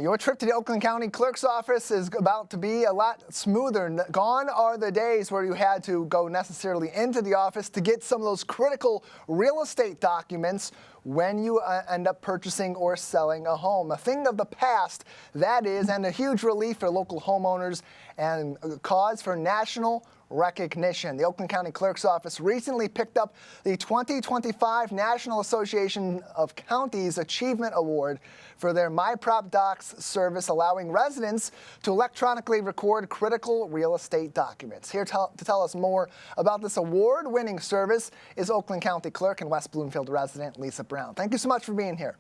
Your trip to the Oakland County Clerk's office is about to be a lot smoother. Gone are the days where you had to go necessarily into the office to get some of those critical real estate documents when you end up purchasing or selling a home. A thing of the past, that is, and a huge relief for local homeowners and a cause for national recognition. The Oakland County Clerk's office recently picked up the 2025 National Association of Counties Achievement Award for their MiProDocs service, allowing residents to electronically record critical real estate documents. Here to tell us more about this award-winning service is Oakland County Clerk and West Bloomfield resident Lisa Brown. Thank you so much for being here.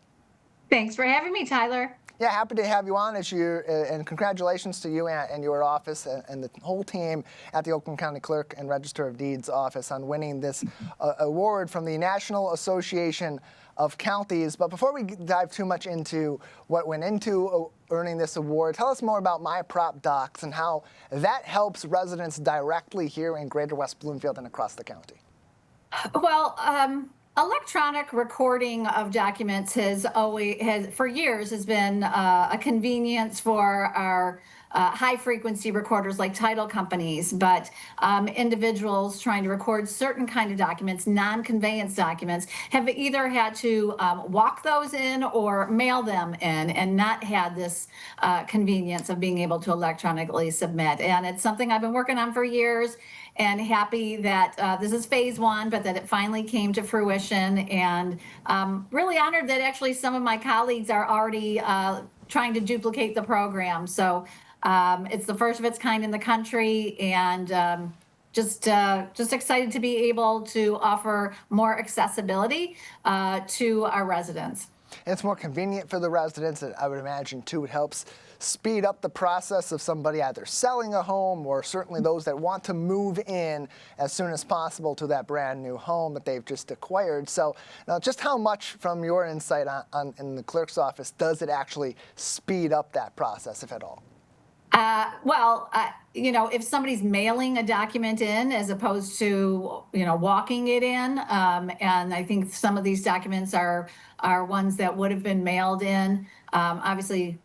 Thanks for having me, Tyler. Yeah, happy to have you on and congratulations to you and your office and the whole team at the Oakland County Clerk and Register of Deeds office on winning this award from the National Association of Counties. But before we dive too much into what went into earning this award, tell us more about MiProDocs and how that helps residents directly here in Greater West Bloomfield and across the county. Well, electronic recording of documents has for years been a convenience for our high frequency recorders like title companies, but individuals trying to record certain kind of documents, non-conveyance documents, have either had to walk those in or mail them in and not had this convenience of being able to electronically submit. And it's something I've been working on for years, and happy that this is phase one, but that it finally came to fruition, and really honored that actually some of my colleagues are already trying to duplicate the program. So it's the first of its kind in the country, and just excited to be able to offer more accessibility to our residents. And it's more convenient for the residents, and I would imagine, too, it helps speed up the process of somebody either selling a home or certainly those that want to move in as soon as possible to that brand new home that they've just acquired. So now, just how much from your insight in the clerk's office does it actually speed up that process, if at all? If somebody's mailing a document in as opposed to, walking it in, and I think some of these documents are ones that would have been mailed in. Obviously,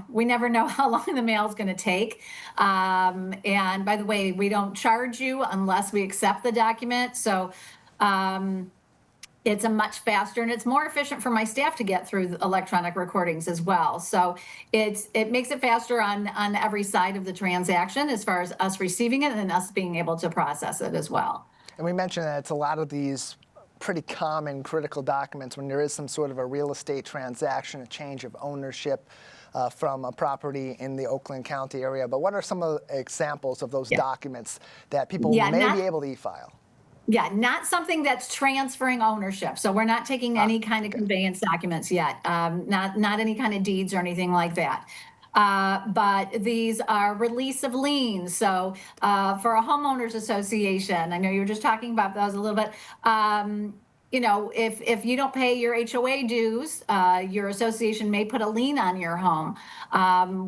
we never know how long the mail is going to take. And by the way, we don't charge you unless we accept the document. So it's a much faster and it's more efficient for my staff to get through the electronic recordings as well. So it makes it faster on every side of the transaction as far as us receiving it and us being able to process it as well. And we mentioned that it's a lot of these pretty common critical documents when there is some sort of a real estate transaction, a change of ownership from a property in the Oakland County area. But what are some of the examples of those documents that people may be able to e-file? Yeah, not something that's transferring ownership. So we're not taking any kind of conveyance documents yet, not any kind of deeds or anything like that. But these are release of liens. So for a homeowners association, I know you were just talking about those a little bit. If you don't pay your HOA dues, your association may put a lien on your home.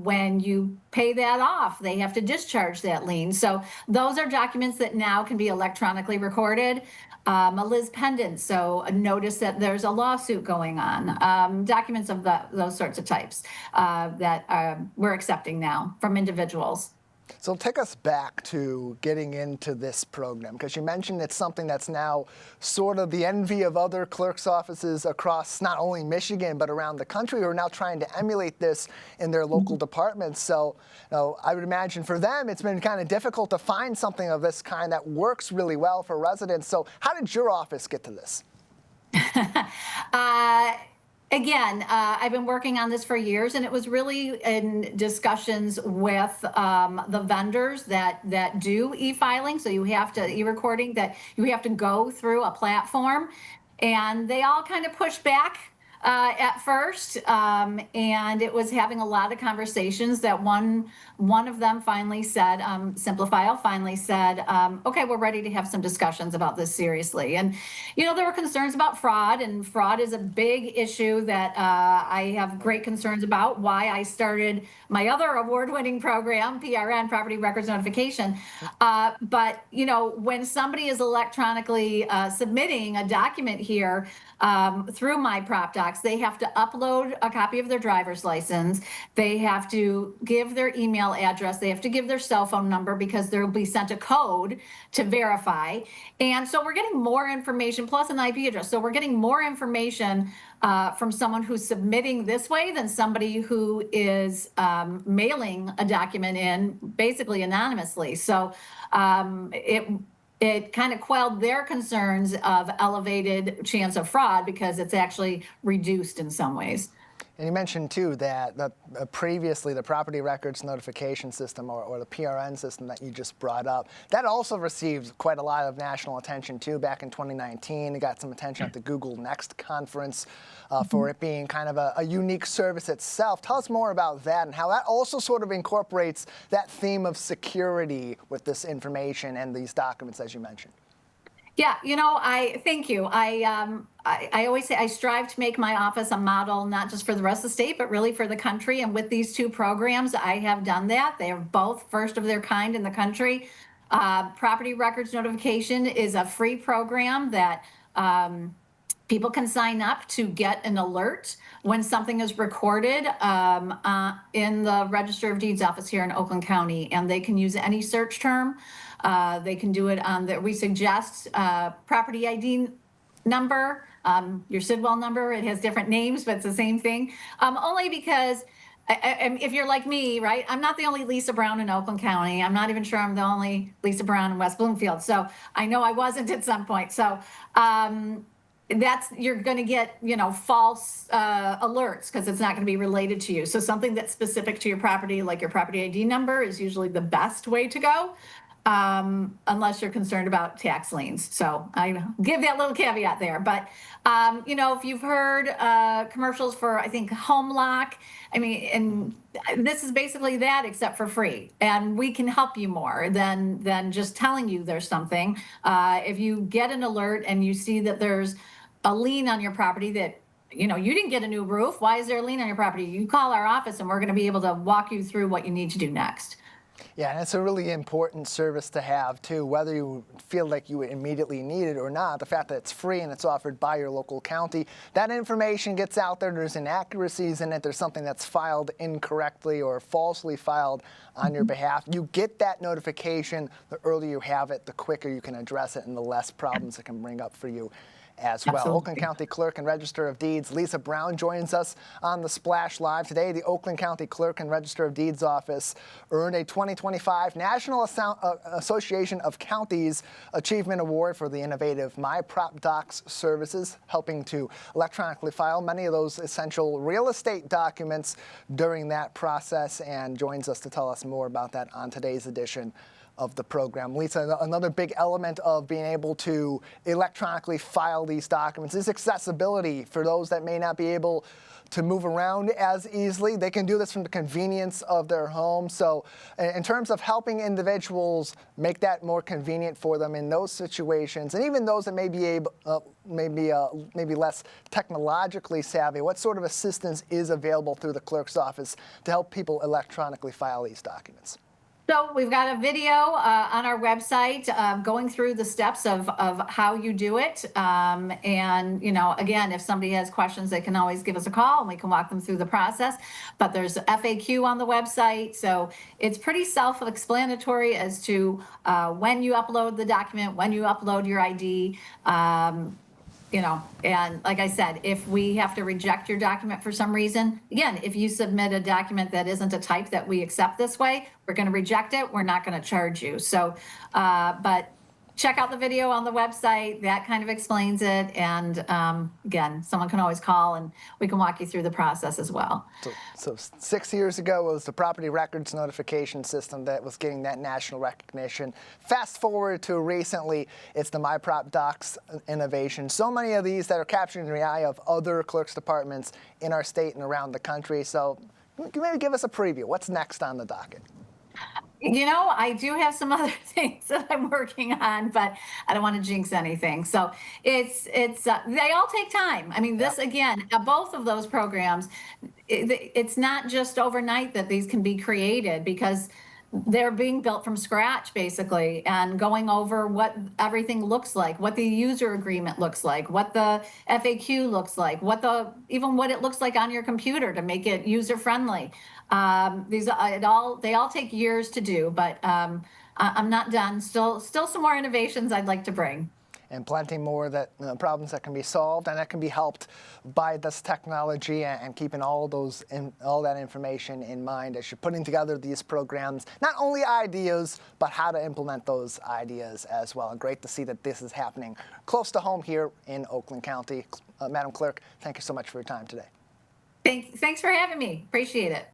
When you pay that off, they have to discharge that lien. So those are documents that now can be electronically recorded. A Liz pendant, so a notice that there's a lawsuit going on. Documents of those sorts of types that we're accepting now from individuals. So take us back to getting into this program, because you mentioned it's something that's now sort of the envy of other clerks' offices across not only Michigan, but around the country who are now trying to emulate this in their local departments. So I would imagine for them it's been kind of difficult to find something of this kind that works really well for residents. So how did your office get to this? Again, I've been working on this for years, and it was really in discussions with the vendors that do e-filing. So you have to e-recording, that you have to go through a platform, and they all kind of pushed back at first, and it was having a lot of conversations that one of them finally said, Simplifile finally said, okay, we're ready to have some discussions about this seriously. And, there were concerns about fraud, and fraud is a big issue that I have great concerns about, why I started my other award-winning program, PRN, Property Records Notification. But, when somebody is electronically submitting a document here through MiProDocs, MiProDocs, they have to upload a copy of their driver's license. They have to give their email address. They have to give their cell phone number because they'll be sent a code to verify. And so we're getting more information plus an IP address. So we're getting more information from someone who's submitting this way than somebody who is mailing a document in basically anonymously. So it kind of quelled their concerns of elevated chance of fraud because it's actually reduced in some ways. And you mentioned, too, that previously the property records notification system or the PRN system that you just brought up, that also received quite a lot of national attention, too, back in 2019. It got some attention at the Google Next conference for it being kind of a unique service itself. Tell us more about that and how that also sort of incorporates that theme of security with this information and these documents, as you mentioned. Yeah, I thank you. I always say I strive to make my office a model, not just for the rest of the state, but really for the country. And with these two programs, I have done that. They are both first of their kind in the country. Property records notification is a free program that people can sign up to get an alert when something is recorded in the Register of Deeds office here in Oakland County, and they can use any search term. They can do it on we suggest property ID number, your Sidwell number. It has different names, but it's the same thing. Only because if you're like me, right, I'm not the only Lisa Brown in Oakland County. I'm not even sure I'm the only Lisa Brown in West Bloomfield. So I know I wasn't at some point. So you're going to get, false alerts because it's not going to be related to you. So something that's specific to your property, like your property ID number, is usually the best way to go. Unless you're concerned about tax liens. So I give that little caveat there. But, if you've heard commercials for, I think, Home Lock, and this is basically that except for free. And we can help you more than just telling you there's something. If you get an alert and you see that there's a lien on your property that, you didn't get a new roof, why is there a lien on your property? You call our office and we're going to be able to walk you through what you need to do next. Yeah, and it's a really important service to have, too, whether you feel like you immediately need it or not. The fact that it's free and it's offered by your local county, that information gets out there. There's inaccuracies in it. There's something that's filed incorrectly or falsely filed on your behalf. You get that notification. The earlier you have it, the quicker you can address it and the less problems it can bring up for you as well. Absolutely. Oakland County Clerk and Register of Deeds Lisa Brown joins us on the Splash Live today. The Oakland County Clerk and Register of Deeds office earned a 2025 National Association of Counties Achievement Award for the innovative MiProDocs services, helping to electronically file many of those essential real estate documents during that process, and joins us to tell us more about that on today's edition of the program. Lisa, another big element of being able to electronically file these documents is accessibility for those that may not be able to move around as easily. They can do this from the convenience of their home. So in terms of helping individuals make that more convenient for them in those situations, and even those that may be maybe less technologically savvy, what sort of assistance is available through the clerk's office to help people electronically file these documents? So we've got a video on our website going through the steps of how you do it. And, again, if somebody has questions, they can always give us a call and we can walk them through the process. But there's FAQ on the website. So it's pretty self-explanatory as to when you upload the document, when you upload your ID. And like I said, if we have to reject your document for some reason, again, if you submit a document that isn't a type that we accept this way, we're going to reject it. We're not going to charge you. So, but check out the video on the website. That kind of explains it. And again, someone can always call and we can walk you through the process as well. So 6 years ago, it was the property records notification system that was getting that national recognition. Fast forward to recently, it's the MiProDocs innovation. So many of these that are capturing the eye of other clerks departments in our state and around the country. So can you maybe give us a preview? What's next on the docket? I do have some other things that I'm working on, but I don't want to jinx anything. So it's they all take time. This again, both of those programs, it's not just overnight that these can be created because they're being built from scratch, basically, and going over what everything looks like, what the user agreement looks like, what the FAQ looks like, even what it looks like on your computer to make it user friendly. They all take years to do, but I'm not done. Still some more innovations I'd like to bring. And plenty more problems that can be solved and that can be helped by this technology, and keeping all that information in mind as you're putting together these programs. Not only ideas, but how to implement those ideas as well. And great to see that this is happening close to home here in Oakland County. Madam Clerk, thank you so much for your time today. Thanks for having me. Appreciate it.